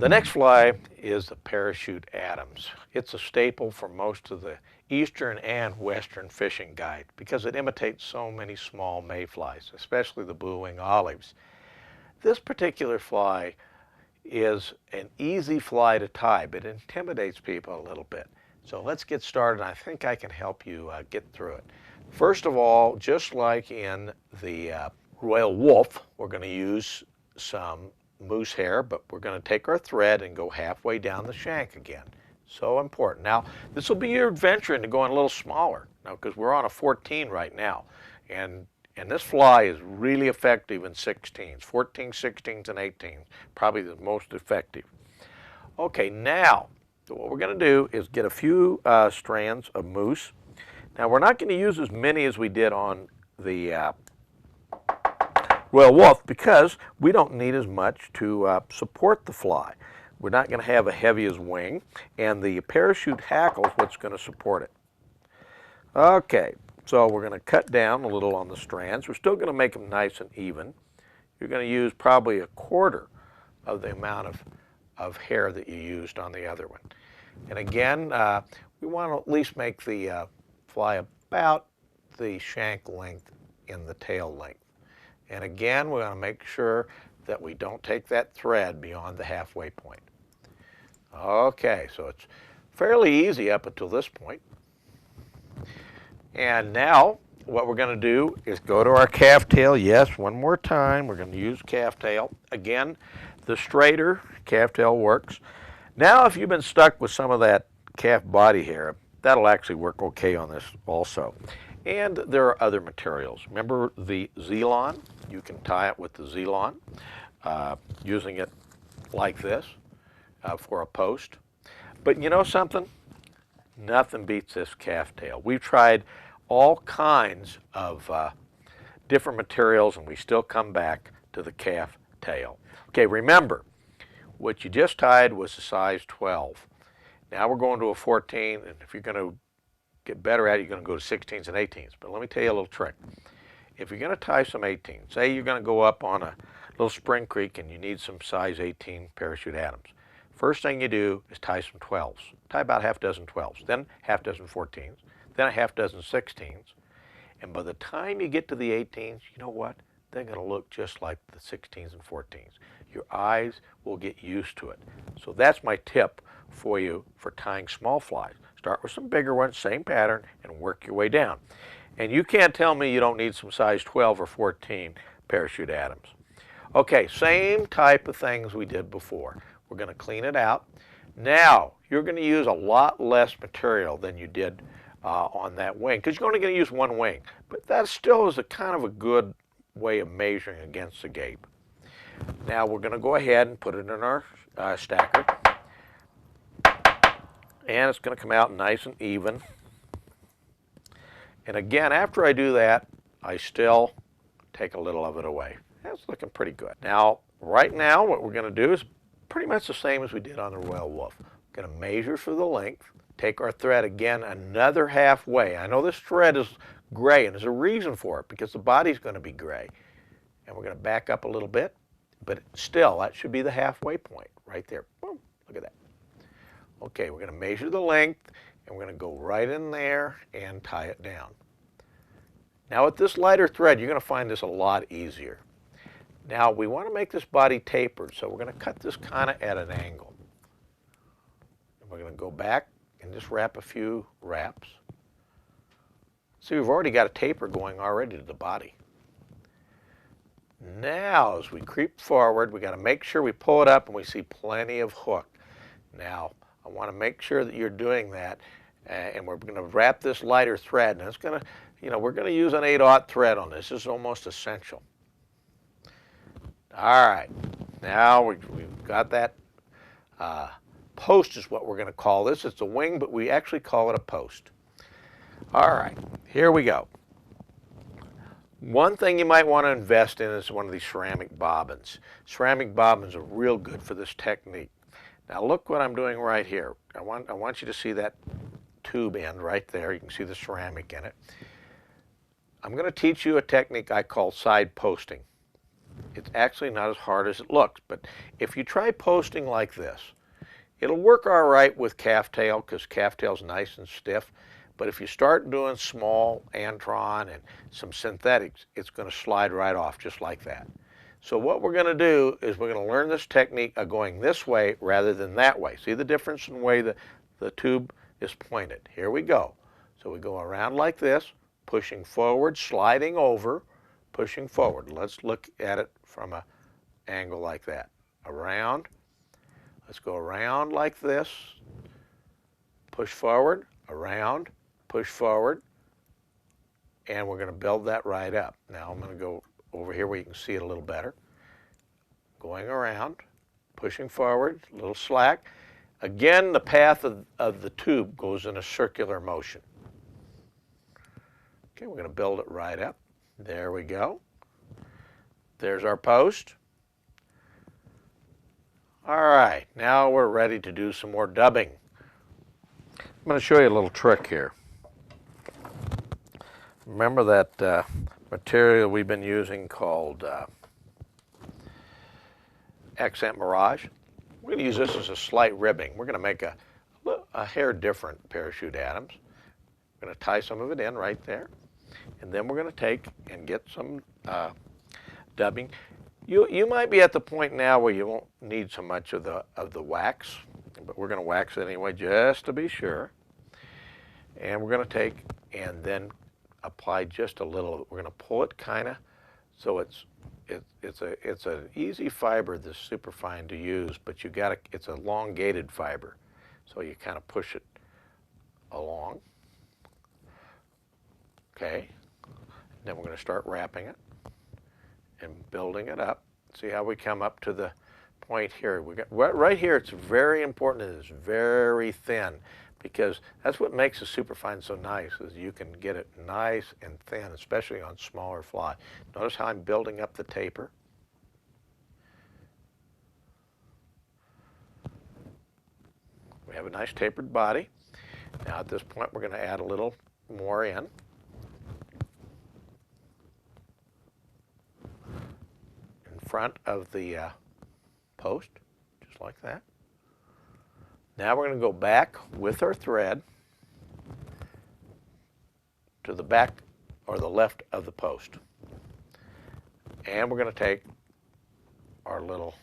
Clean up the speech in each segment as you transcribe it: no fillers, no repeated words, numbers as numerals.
The next fly is the parachute Adams. It's a staple for most of the eastern and western fishing guide because it imitates so many small mayflies, especially the blue-wing olives. This particular fly is an easy fly to tie, but it intimidates people a little bit. So let's get started. I think I can help you get through it. First of all, just like in the royal wolf, we're going to use some moose hair, but we're going to take our thread and go halfway down the shank again. So important. Now, this will be your adventure into going a little smaller, now because we're on a 14 right now, and this fly is really effective in 16s, 14s, 16s, and 18s, probably the most effective. Okay, now what we're going to do is get a few strands of moose. Now, we're not going to use as many as we did on the royal wolf because we don't need as much to support the fly. We're not going to have a heavy as wing, and the parachute hackle is what's going to support it. Okay, so we're going to cut down a little on the strands. We're still going to make them nice and even. You're going to use probably a quarter of the amount of hair that you used on the other one. And again, we want to at least make the fly about the shank length in the tail length. And again, we're going to make sure that we don't take that thread beyond the halfway point. Okay, so it's fairly easy up until this point. And now what we're going to do is go to our calf tail. Yes, one more time. We're going to use calf tail. Again, the straighter calf tail works. Now, if you've been stuck with some of that calf body hair, that'll actually work okay on this also. And there are other materials. Remember the Zelon? You can tie it with the Zelon, using it like this for a post. But you know something? Nothing beats this calf tail. We've tried all kinds of different materials, and we still come back to the calf tail. Okay, remember, what you just tied was a size 12. Now we're going to a 14, and if you're going to get better at it, you're going to go to 16s and 18s. But let me tell you a little trick. If you're going to tie some 18s, say you're going to go up on a little spring creek and you need some size 18 parachute Adams. First thing you do is tie some 12s. Tie about half dozen 12s, then half dozen 14s, then a half dozen 16s. And by the time you get to the 18s, you know what? They're going to look just like the 16s and 14s. Your eyes will get used to it. So that's my tip for you for tying small flies. Start with some bigger ones, same pattern, and work your way down. And you can't tell me you don't need some size 12 or 14 parachute Adams. Okay, same type of things we did before. We're going to clean it out. Now, you're going to use a lot less material than you did on that wing, because you're only going to use one wing. But that still is a kind of a good way of measuring against the gape. Now, we're going to go ahead and put it in our stacker. And it's going to come out nice and even. And again, after I do that, I still take a little of it away. That's looking pretty good. Now, right now, what we're going to do is pretty much the same as we did on the royal wolf. We're going to measure for the length, take our thread again another halfway. I know this thread is gray, and there's a reason for it, because the body's going to be gray. And we're going to back up a little bit, but still, that should be the halfway point right there. Boom, look at that. Okay, we're going to measure the length, and we're going to go right in there and tie it down. Now with this lighter thread, you're going to find this a lot easier. Now we want to make this body tapered, so we're going to cut this kind of at an angle. And we're going to go back and just wrap a few wraps. See, we've already got a taper going already to the body. Now, as we creep forward, we got to make sure we pull it up and we see plenty of hook. Now, I want to make sure that you're doing that, and we're going to wrap this lighter thread, and it's going to, we're going to use an 8/0 thread on this. This is almost essential. All right, now we've got that post is what we're going to call this. It's a wing, but we actually call it a post. All right, here we go. One thing you might want to invest in is one of these ceramic bobbins. Ceramic bobbins are real good for this technique. Now look what I'm doing right here. I want you to see that tube end right there. You can see the ceramic in it. I'm going to teach you a technique I call side posting. It's actually not as hard as it looks. But if you try posting like this, it'll work all right with calf tail because calf tail's nice and stiff. But if you start doing small antron and some synthetics, it's going to slide right off just like that. So what we're going to do is we're going to learn this technique of going this way rather than that way. See the difference in the way the tube is pointed. Here we go. So we go around like this, pushing forward, sliding over, pushing forward. Let's look at it from an angle like that. Around. Let's go around like this, push forward, around, push forward, and we're going to build that right up. Now I'm going to go over here where you can see it a little better. Going around, pushing forward, a little slack. Again, the path of the tube goes in a circular motion. Okay, we're going to build it right up. There we go. There's our post. All right, now we're ready to do some more dubbing. I'm going to show you a little trick here. Remember that material we've been using called Accent Mirage? We're going to use this as a slight ribbing. We're going to make a hair different parachute Adams. We're going to tie some of it in right there. And then we're going to take and get some dubbing. You might be at the point now where you won't need so much of the wax, but we're going to wax it anyway just to be sure. And we're going to take and then apply just a little. We're going to pull it kind of so it's an easy fiber, this superfine to use, but it's a elongated fiber, so you kind of push it along. Okay. Then we're going to start wrapping it and building it up. See how we come up to the point here. We got right here. It's very important that it's very thin, because that's what makes a superfine so nice, is you can get it nice and thin, especially on smaller fly. Notice how I'm building up the taper. We have a nice tapered body. Now at this point we're going to add a little more in. Front of the post, just like that. Now we're going to go back with our thread to the back or the left of the post. And we're going to take our little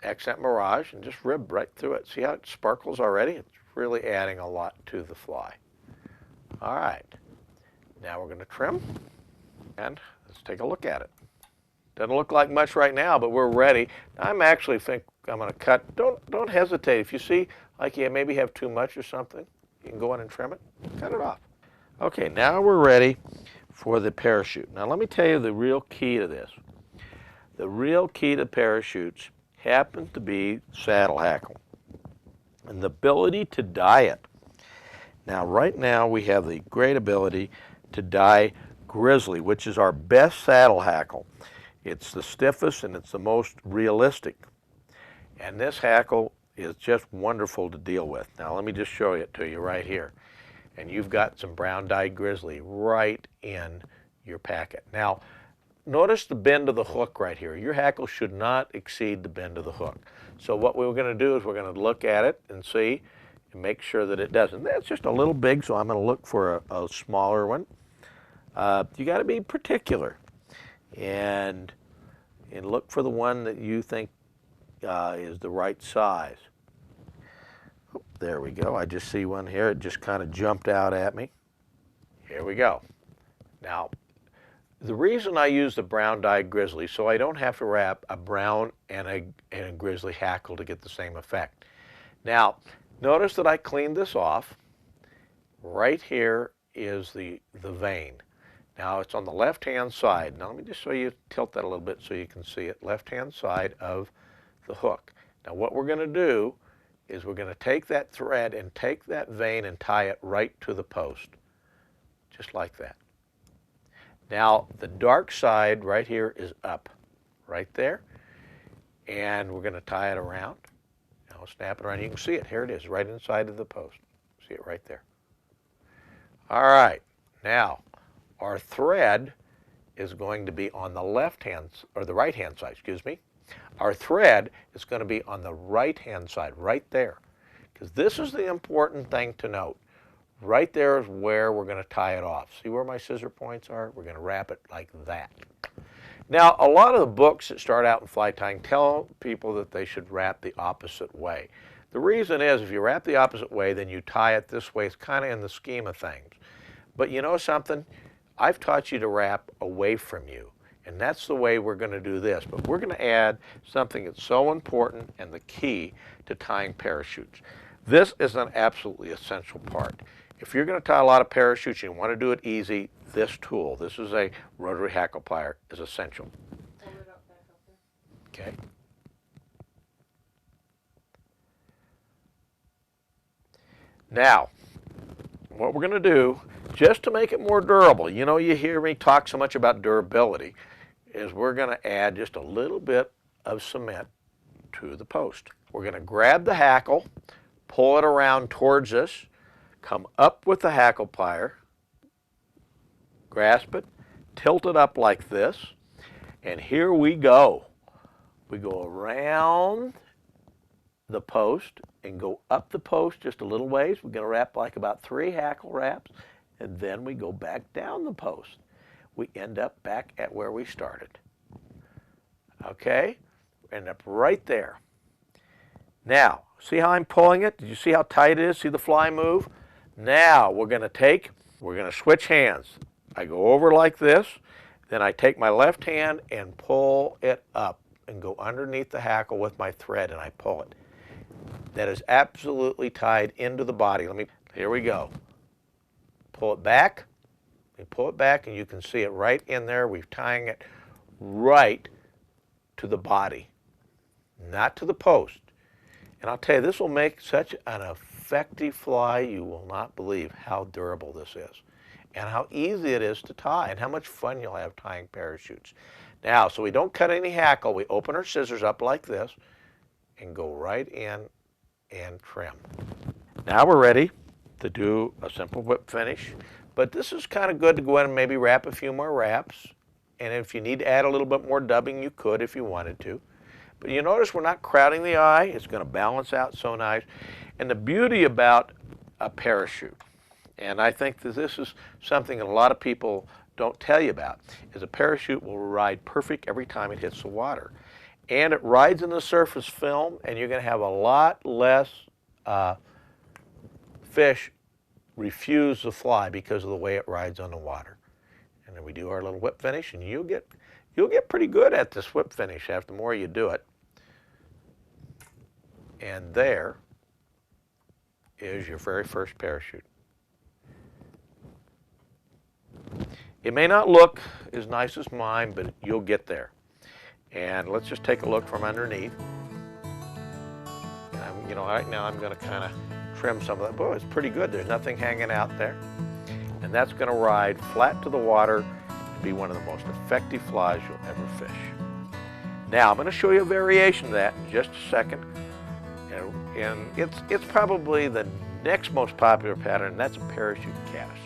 Accent Mirage and just rib right through it. See how it sparkles already? It's really adding a lot to the fly. All right. Now we're going to trim, and let's take a look at it. Doesn't look like much right now, but we're ready. I'm actually think I'm going to cut. Don't hesitate. If you see like you maybe have too much or something, you can go in and trim it. Cut it off. Okay, now we're ready for the parachute. Now let me tell you the real key to this. The real key to parachutes happens to be saddle hackle and the ability to dye it. Now right now we have the great ability to dye grizzly, which is our best saddle hackle. It's the stiffest and it's the most realistic. And this hackle is just wonderful to deal with. Now let me just show it to you right here. And you've got some brown dyed grizzly right in your packet. Now notice the bend of the hook right here. Your hackle should not exceed the bend of the hook. So what we're going to do is we're going to look at it and see and make sure that it doesn't. That's just a little big, so I'm going to look for a smaller one. You got to be particular and look for the one that you think is the right size. Oh, there we go. I just see one here. It just kind of jumped out at me. Here we go. Now, the reason I use the brown dyed grizzly, so I don't have to wrap a brown and a grizzly hackle to get the same effect. Now, notice that I cleaned this off. Right here is the vein. Now it's on the left-hand side. Now let me just show you, tilt that a little bit so you can see it. Left-hand side of the hook. Now what we're going to do is we're going to take that thread and take that vein and tie it right to the post. Just like that. Now the dark side right here is up. Right there. And we're going to tie it around. Now snap it around. You can see it. Here it is, right inside of the post. See it right there. All right. Now, our thread is going to be on the left hand, or the right hand side, excuse me. Our thread is going to be on the right hand side, right there. Because this is the important thing to note. Right there is where we're going to tie it off. See where my scissor points are? We're going to wrap it like that. Now, a lot of the books that start out in fly tying tell people that they should wrap the opposite way. The reason is if you wrap the opposite way, then you tie it this way. It's kind of in the scheme of things. But you know something? I've taught you to wrap away from you. And that's the way we're going to do this. But we're going to add something that's so important and the key to tying parachutes. This is an absolutely essential part. If you're going to tie a lot of parachutes and you want to do it easy, this tool, this is a rotary hackle plier, is essential. Hold it up back up there. Okay. Now, what we're going to do, just to make it more durable, you know you hear me talk so much about durability, is we're going to add just a little bit of cement to the post. We're going to grab the hackle, pull it around towards us, come up with the hackle plier, grasp it, tilt it up like this, and here we go. We go around the post and go up the post just a little ways. We're going to wrap like about 3 hackle wraps, and then we go back down the post. We end up back at where we started. Okay? End up right there. Now, see how I'm pulling it? Did you see how tight it is? See the fly move? Now, we're going to switch hands. I go over like this, then I take my left hand and pull it up and go underneath the hackle with my thread and I pull it. That is absolutely tied into the body. Here we go. Pull it back. We pull it back and you can see it right in there. We're tying it right to the body, not to the post. And I'll tell you, this will make such an effective fly, you will not believe how durable this is and how easy it is to tie and how much fun you'll have tying parachutes. Now, so we don't cut any hackle, we open our scissors up like this and go right in and trim. Now we're ready to do a simple whip finish, but this is kind of good to go in and maybe wrap a few more wraps, and if you need to add a little bit more dubbing, you could if you wanted to. But you notice we're not crowding the eye. It's going to balance out so nice. And the beauty about a parachute, and I think that this is something that a lot of people don't tell you about, is a parachute will ride perfect every time it hits the water. And it rides in the surface film, and you're going to have a lot less fish refuse the fly because of the way it rides on the water. And then we do our little whip finish, and you'll get pretty good at this whip finish after the more you do it. And there is your very first parachute. It may not look as nice as mine, but you'll get there. And let's just take a look from underneath. And right now I'm going to kind of trim some of that. Boy, it's pretty good. There's nothing hanging out there. And that's going to ride flat to the water and be one of the most effective flies you'll ever fish. Now I'm going to show you a variation of that in just a second. And it's probably the next most popular pattern, and that's a parachute cast.